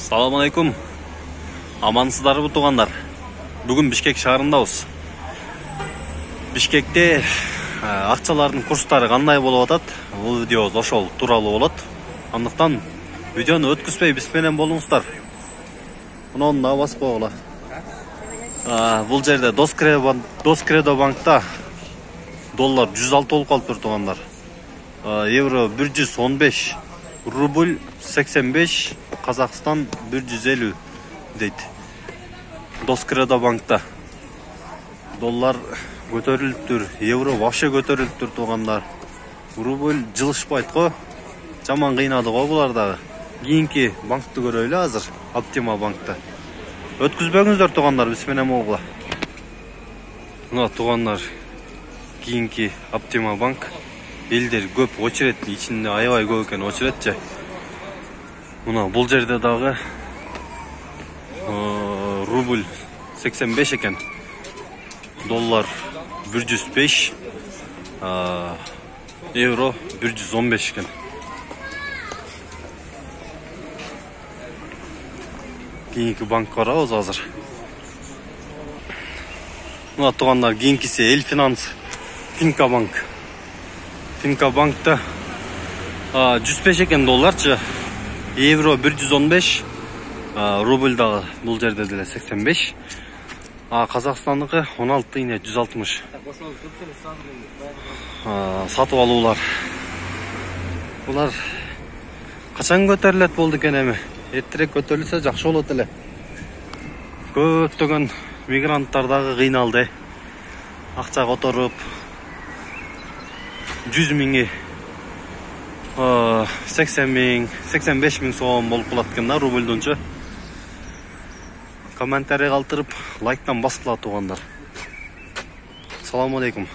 Assalamu alaikum. Амансыздарбы тугандар. Бүгүн Бишкек шаарындабыз. Бишкекте акчалардын курстары кандай болуп атат? Бул видеобуз ошол тууралуу болот. Андыктан видеону өткүзбөй биз менен болуңуздар. Мунун да басып койгула. Бул жерде Доскредо банкта доллар 106 болуп калыптыр тугандар. Евро 115, рубль 85, Казакстан 150 дейт. Доскредо банкта доллар көтөрүлүптүр, евро вообще көтөрүлүптүр тугандар. Рубль жылышпайт го. Жаман кыйнады го булар дагы. Кийинки банкты көрөлү азыр, Оптима банкта. Өткүзбөңүздөр тугандар, биз менен болгула. Мына тугандар, кийинки Оптима банк. Элдер көп очерет, ичинде аябай көп экен очеретчи. Мына бул жерде дагы рубль 85 экен. Доллар 105, евро 115 экен. Кийинки банк барабыз азыр. Мына тугандар, кийинкиси Эл Финанс, Финка банк. Финка банкта 105 экен долларчы, евро 115, рубль дагы бул жерде деле 85. Казакстандыкы 16 ине 160. Сатып алуулар. Булар качан көтөрүлөт болду экен эми? Эртерээк көтөрүлсө жакшы болот эле. Көптөгөн мигранттар дагы кыйналды. Акча которуп 100 миңи 80 миң, 85 миң сом болуп калат экен да рубльдунчу. Комментарий калтырып, лайктан баскыла тугандар. Саламу алейкум.